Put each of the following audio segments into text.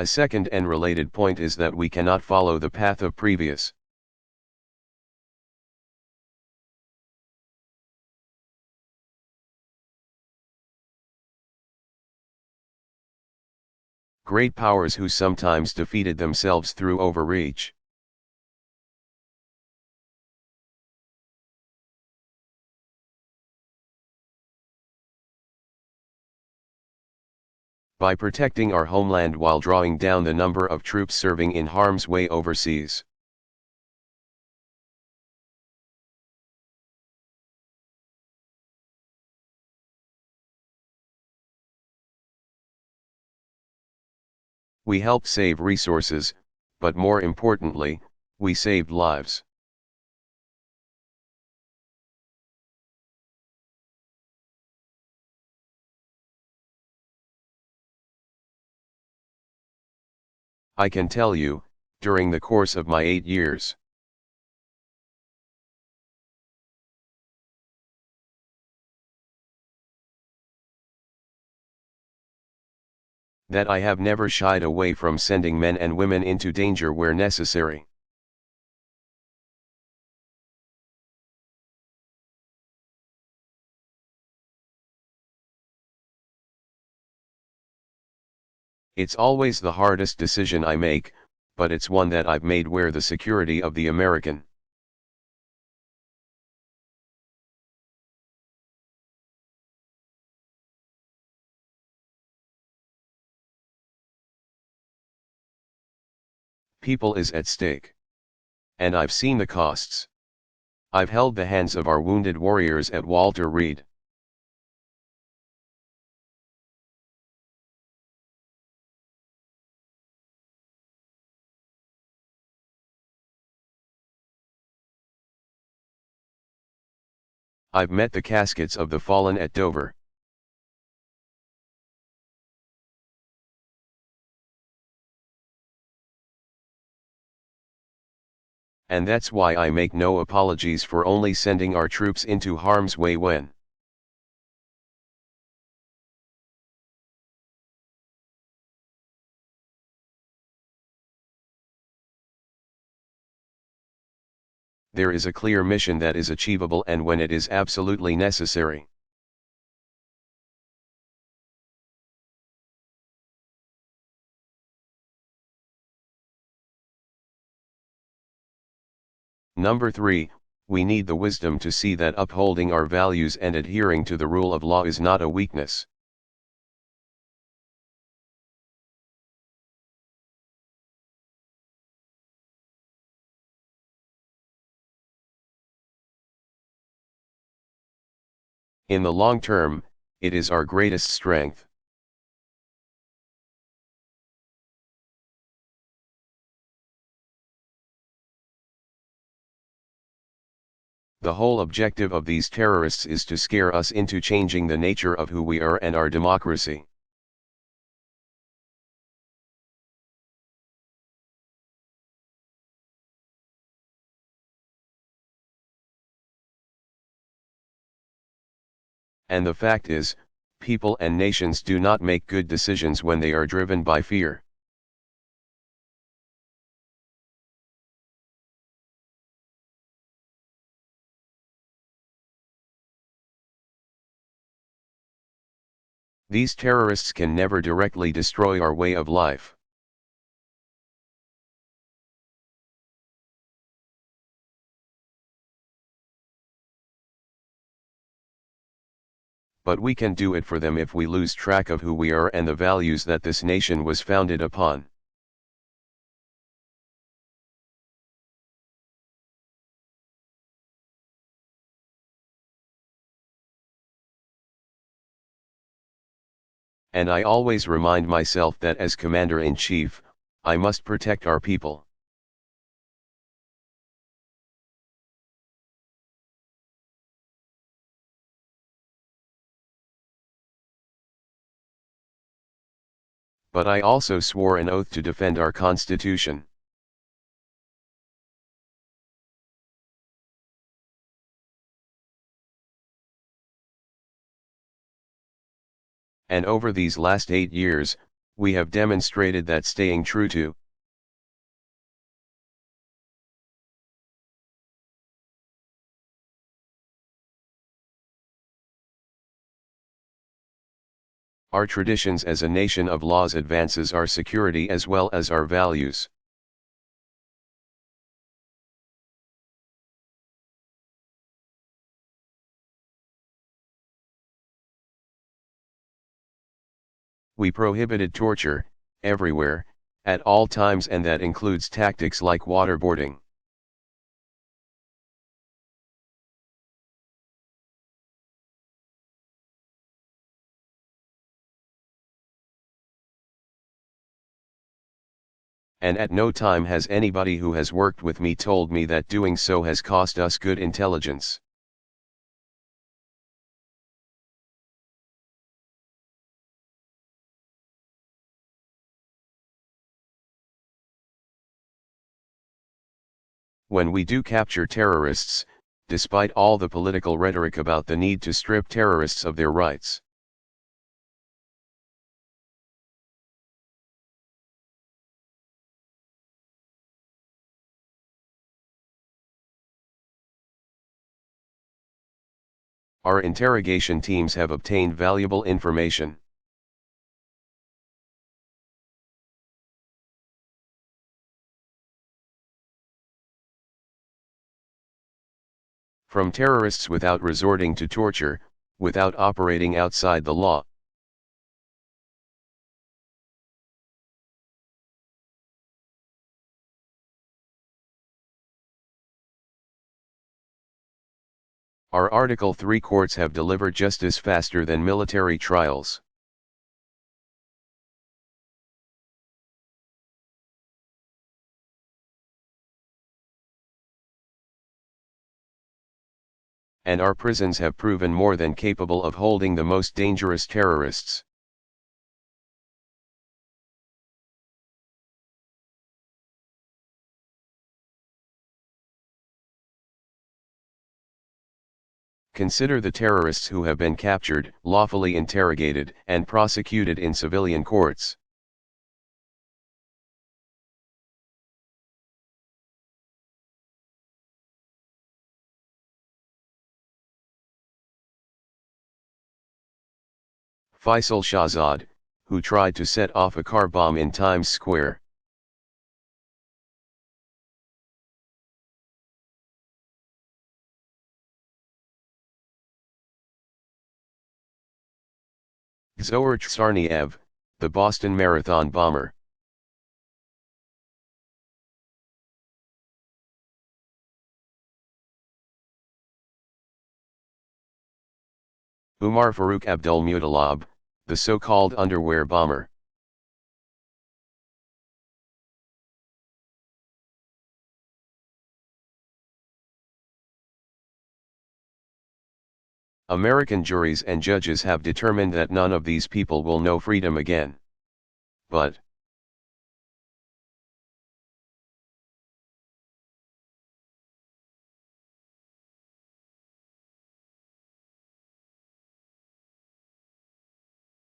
A second and related point is that we cannot follow the path of previous. Great powers who sometimes defeated themselves through overreach. By protecting our homeland while drawing down the number of troops serving in harm's way overseas. We helped save resources, but more importantly, we saved lives. I can tell you, during the course of my 8 years, that I have never shied away from sending men and women into danger where necessary. It's always the hardest decision I make, but it's one that I've made where the security of the American people is at stake. And I've seen the costs. I've held the hands of our wounded warriors at Walter Reed. I've met the caskets of the fallen at Dover. And that's why I make no apologies for only sending our troops into harm's way when there is a clear mission that is achievable and when it is absolutely necessary. Number 3, we need the wisdom to see that upholding our values and adhering to the rule of law is not a weakness. In the long term, it is our greatest strength. The whole objective of these terrorists is to scare us into changing the nature of who we are and our democracy. And the fact is, people and nations do not make good decisions when they are driven by fear. These terrorists can never directly destroy our way of life. But we can do it for them if we lose track of who we are and the values that this nation was founded upon. And I always remind myself that as Commander-in-Chief, I must protect our people. But I also swore an oath to defend our Constitution. And over these last 8 years, We have demonstrated that staying true to our traditions as a nation of laws advances our security as well as our values. We prohibited torture, everywhere, at all times, and that includes tactics like waterboarding. And at no time has anybody who has worked with me told me that doing so has cost us good intelligence. When we do capture terrorists, despite all the political rhetoric about the need to strip terrorists of their rights, our interrogation teams have obtained valuable information. From terrorists without resorting to torture, without operating outside the law. Our Article 3 courts have delivered justice faster than military trials. And our prisons have proven more than capable of holding the most dangerous terrorists. Consider the terrorists who have been captured, lawfully interrogated, and prosecuted in civilian courts. Faisal Shahzad, who tried to set off a car bomb in Times Square. Zohar Tsarnaev, the Boston Marathon bomber. Umar Farouk Abdulmutalab, the so-called underwear bomber. American juries and judges have determined that none of these people will know freedom again. But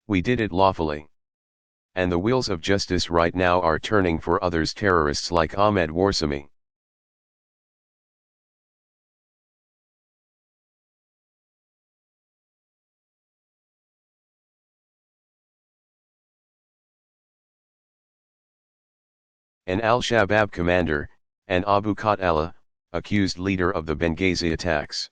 we did it lawfully. And the wheels of justice right now are turning for others, terrorists like Ahmed Warsame. An al-Shabaab commander, and Abu Qatala, accused leader of the Benghazi attacks.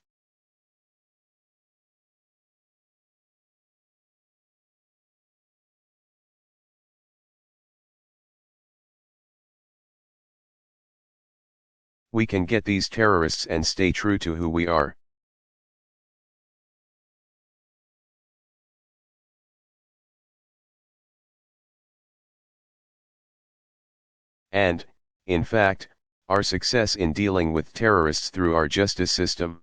We can get these terrorists and stay true to who we are. And, in fact, our success in dealing with terrorists through our justice system.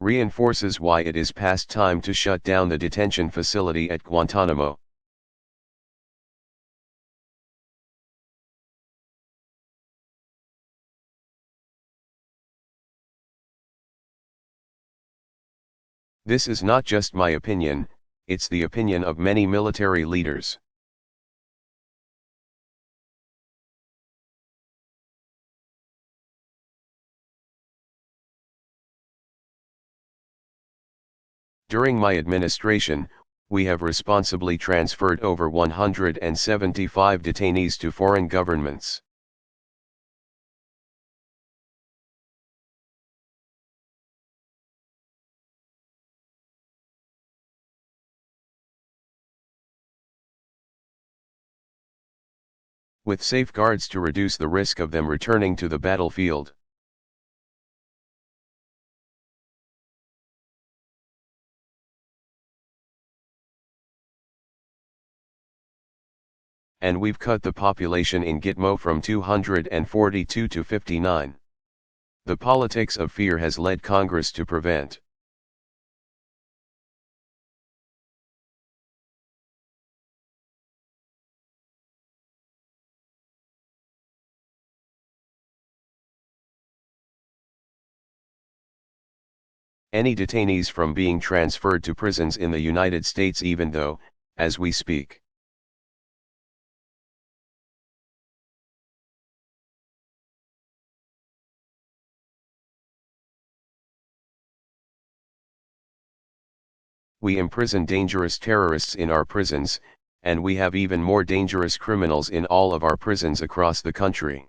Reinforces why it is past time to shut down the detention facility at Guantanamo. This is not just my opinion, it's the opinion of many military leaders. During my administration, we have responsibly transferred over 175 detainees to foreign governments. With safeguards to reduce the risk of them returning to the battlefield. And we've cut the population in Gitmo from 242 to 59. The politics of fear has led Congress to prevent. Any detainees from being transferred to prisons in the United States, even though, as we speak, we imprison dangerous terrorists in our prisons, and we have even more dangerous criminals in all of our prisons across the country.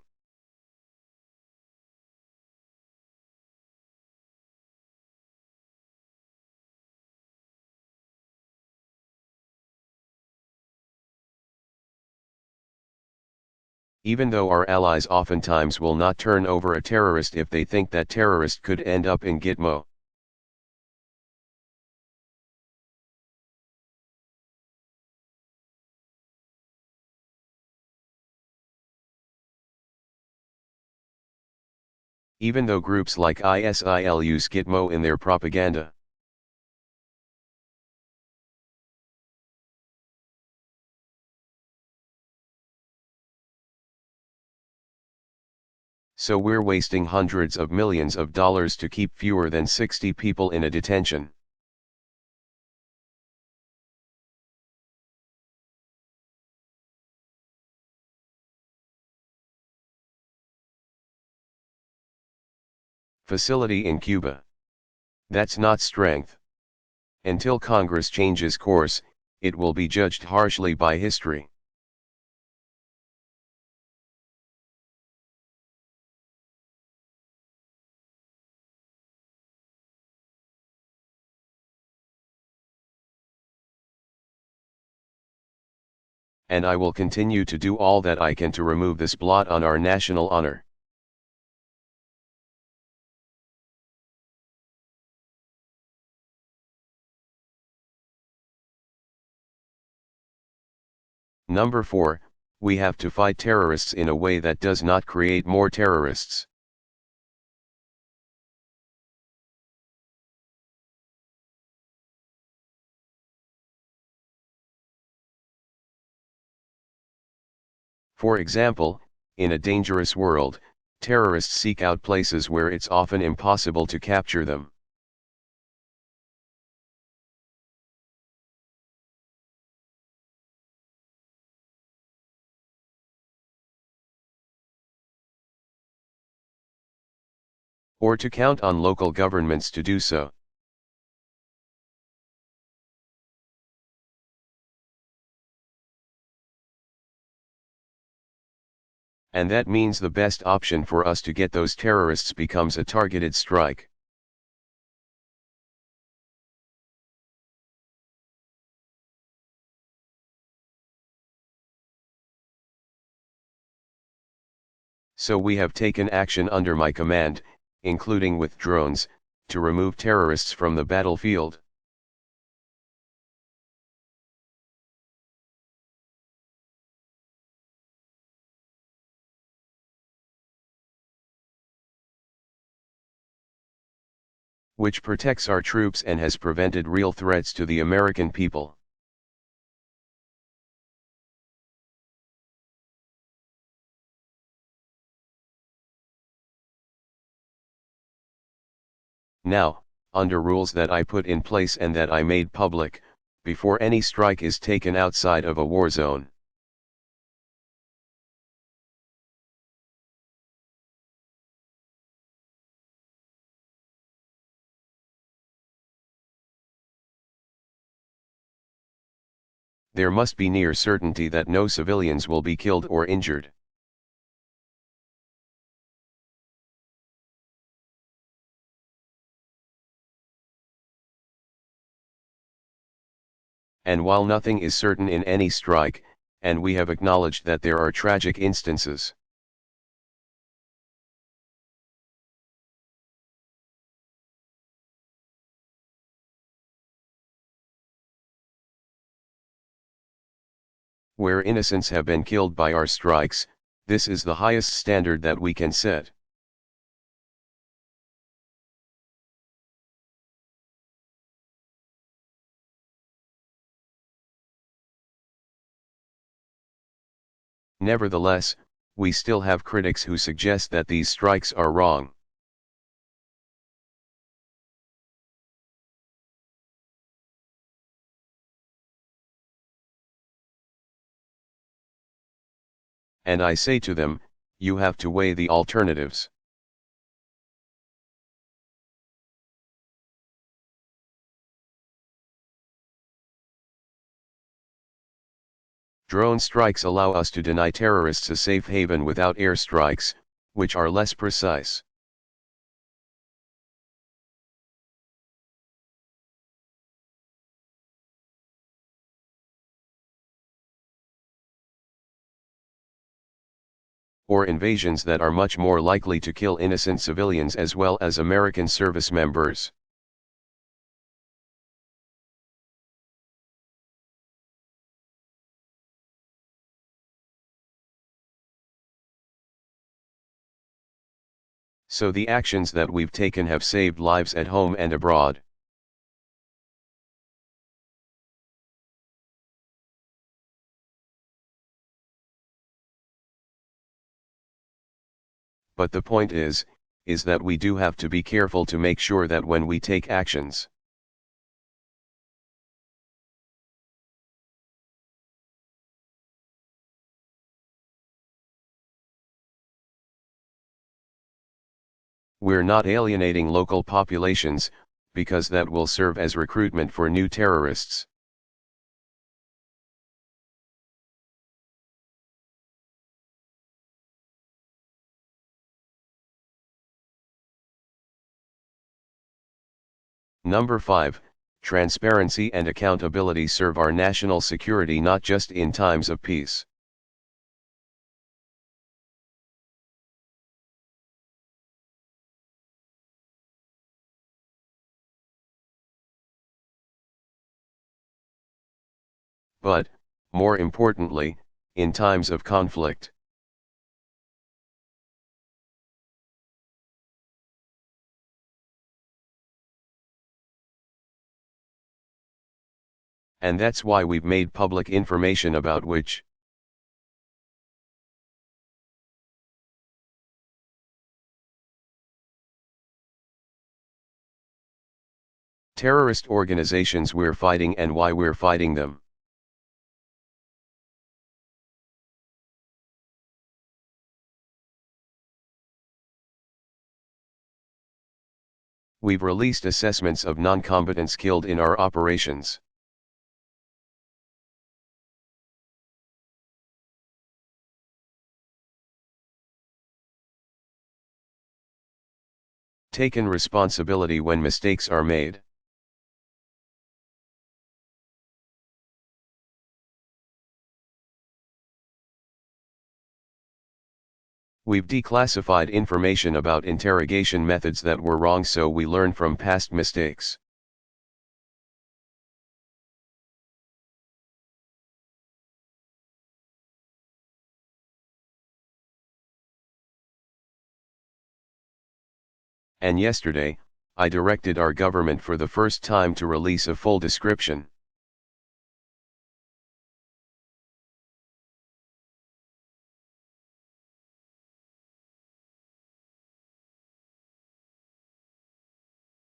Even though our allies oftentimes will not turn over a terrorist if they think that terrorist could end up in Gitmo. Even though groups like ISIL use Gitmo in their propaganda. So we're wasting hundreds of millions of dollars to keep fewer than 60 people in a detention. Facility in Cuba. That's not strength. Until Congress changes course, it will be judged harshly by history. And I will continue to do all that I can to remove this blot on our national honor. Number 4, we have to fight terrorists in a way that does not create more terrorists. For example, in a dangerous world, terrorists seek out places where it's often impossible to capture them. Or to count on local governments to do so. And that means the best option for us to get those terrorists becomes a targeted strike. So we have taken action under my command, including with drones, to remove terrorists from the battlefield. Which protects our troops and has prevented real threats to the American people. Now, under rules that I put in place and that I made public, before any strike is taken outside of a war zone. There must be near certainty that no civilians will be killed or injured. And while nothing is certain in any strike, and we have acknowledged that there are tragic instances, where innocents have been killed by our strikes, this is the highest standard that we can set. Nevertheless, we still have critics who suggest that these strikes are wrong. And I say to them, you have to weigh the alternatives. Drone strikes allow us to deny terrorists a safe haven without airstrikes, which are less precise. Or invasions that are much more likely to kill innocent civilians as well as American service members. So the actions that we've taken have saved lives at home and abroad. But the point is that we do have to be careful to make sure that when we take actions, we're not alienating local populations, because that will serve as recruitment for new terrorists. Number 5, transparency and accountability serve our national security not just in times of peace. But, more importantly, in times of conflict. And that's why we've made public information about which terrorist organizations we're fighting and why we're fighting them. We've released assessments of non-combatants killed in our operations. Taken responsibility when mistakes are made. We've declassified information about interrogation methods that were wrong so we learn from past mistakes. And yesterday, I directed our government for the first time to release a full description.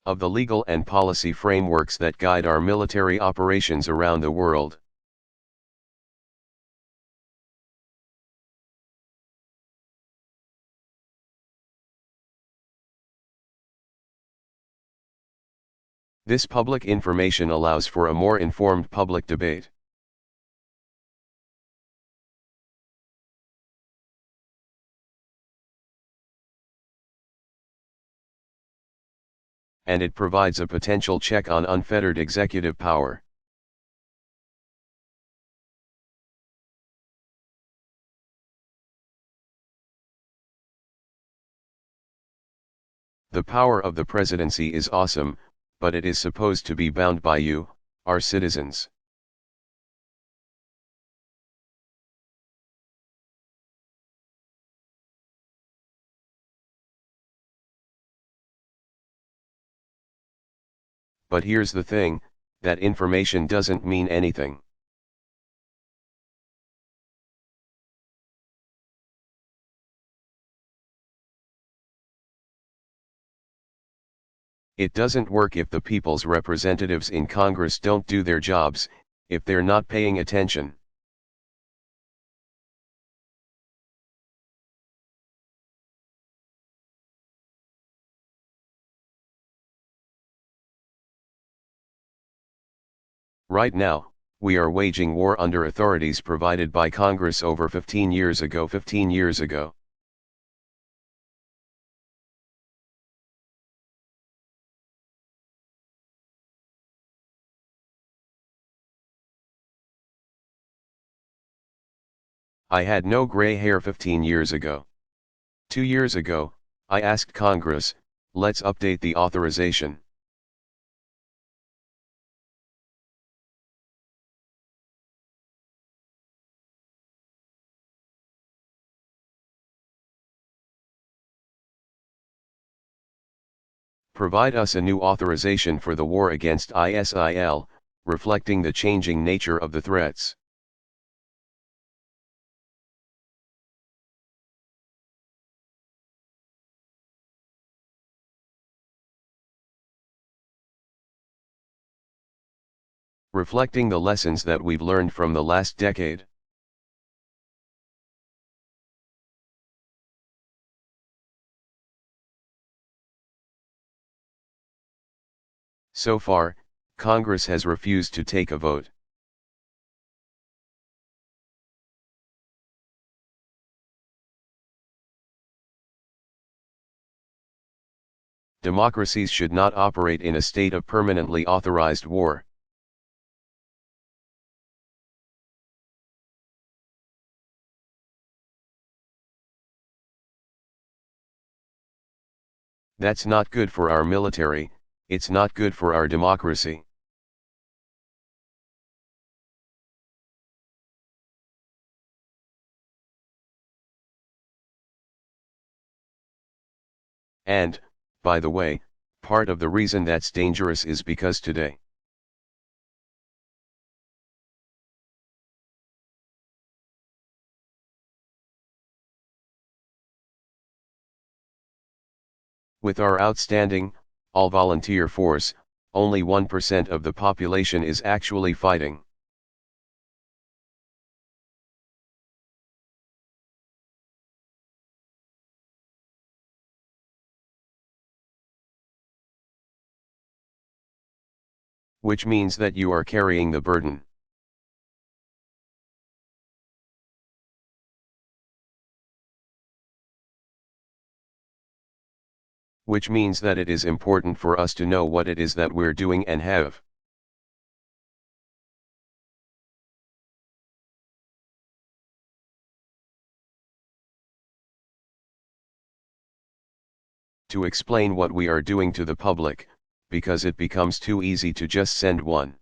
of the legal and policy frameworks that guide our military operations around the world. This public information allows for a more informed public debate. And it provides a potential check on unfettered executive power. The power of the presidency is awesome, but it is supposed to be bound by you, our citizens. But here's the thing, that information doesn't mean anything. It doesn't work if the people's representatives in Congress don't do their jobs, if they're not paying attention. Right now, we are waging war under authorities provided by Congress over 15 years ago. I had no gray hair 15 years ago. 2 years ago, I asked Congress, let's update the authorization. Provide us a new authorization for the war against ISIL, reflecting the changing nature of the threats. Reflecting the lessons that we've learned from the last decade. So far, Congress has refused to take a vote. Democracies should not operate in a state of permanently authorized war. That's not good for our military, it's not good for our democracy. And, by the way, part of the reason that's dangerous is because today, with our outstanding, all-volunteer force, only 1% of the population is actually fighting. Which means that you are carrying the burden. Which means that it is important for us to know what it is that we're doing and have. To explain what we are doing to the public, because it becomes too easy to just send one.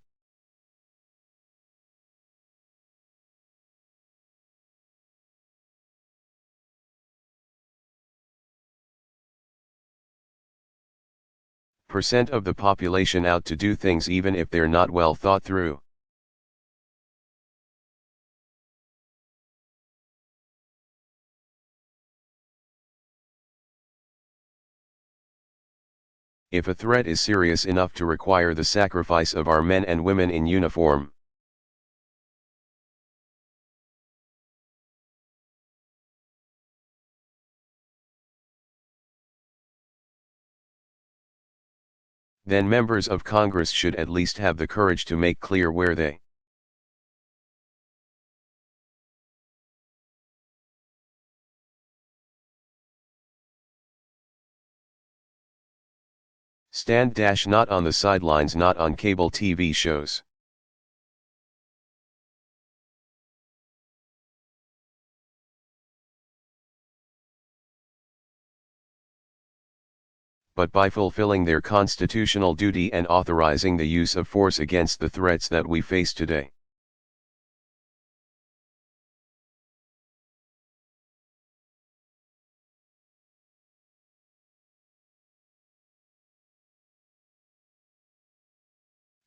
Percent of the population out to do things even if they're not well thought through. if a threat is serious enough to require the sacrifice of our men and women in uniform. Then members of Congress should at least have the courage to make clear where they stand. Not on the sidelines, not on cable TV shows. But by fulfilling their constitutional duty and authorizing the use of force against the threats that we face today.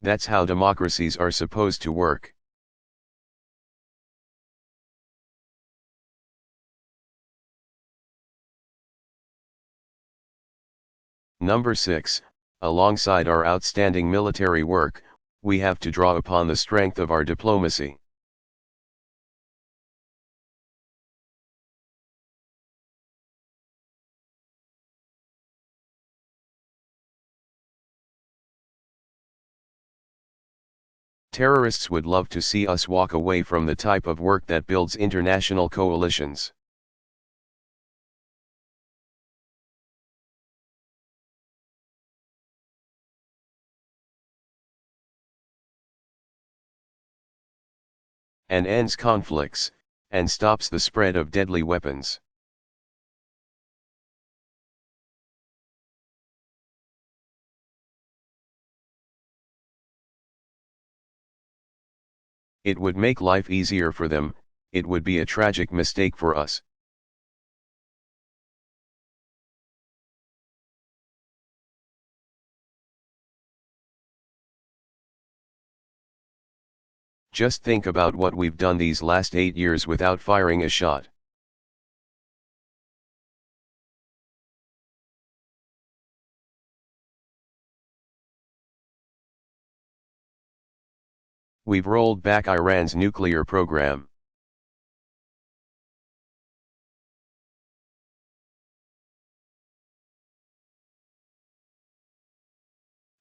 That's how democracies are supposed to work. Number 6, alongside our outstanding military work, we have to draw upon the strength of our diplomacy. Terrorists would love to see us walk away from the type of work that builds international coalitions. And ends conflicts, and stops the spread of deadly weapons. It would make life easier for them, it would be a tragic mistake for us. Just think about what we've done these last 8 years without firing a shot. We've rolled back Iran's nuclear program.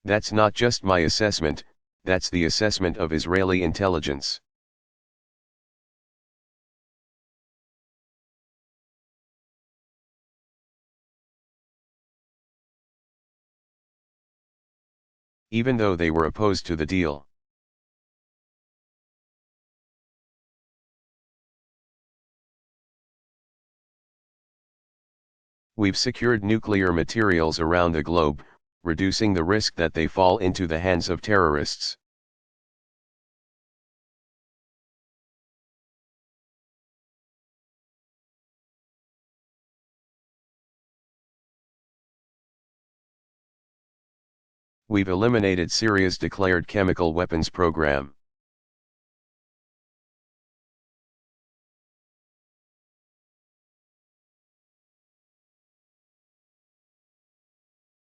That's not just my assessment, that's the assessment of Israeli intelligence. Even though they were opposed to the deal. We've secured nuclear materials around the globe, reducing the risk that they fall into the hands of terrorists. We've eliminated Syria's declared chemical weapons program.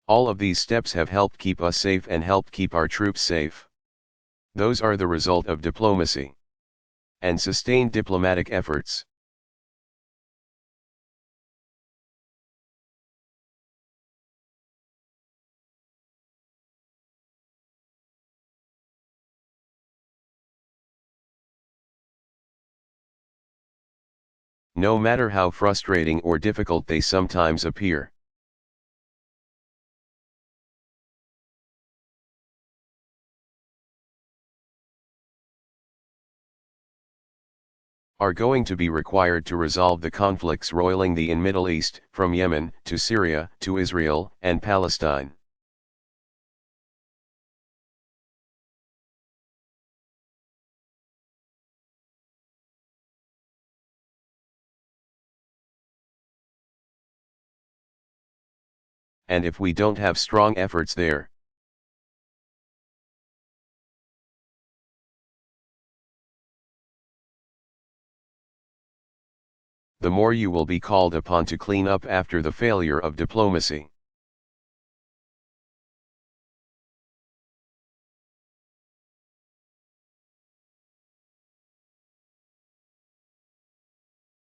All of these steps have helped keep us safe and helped keep our troops safe. Those are the result of diplomacy and sustained diplomatic efforts. No matter how frustrating or difficult they sometimes appear. Are going to be required to resolve the conflicts roiling the in Middle East, from Yemen to Syria to Israel and Palestine. And if we don't have strong efforts there, the more you will be called upon to clean up after the failure of diplomacy.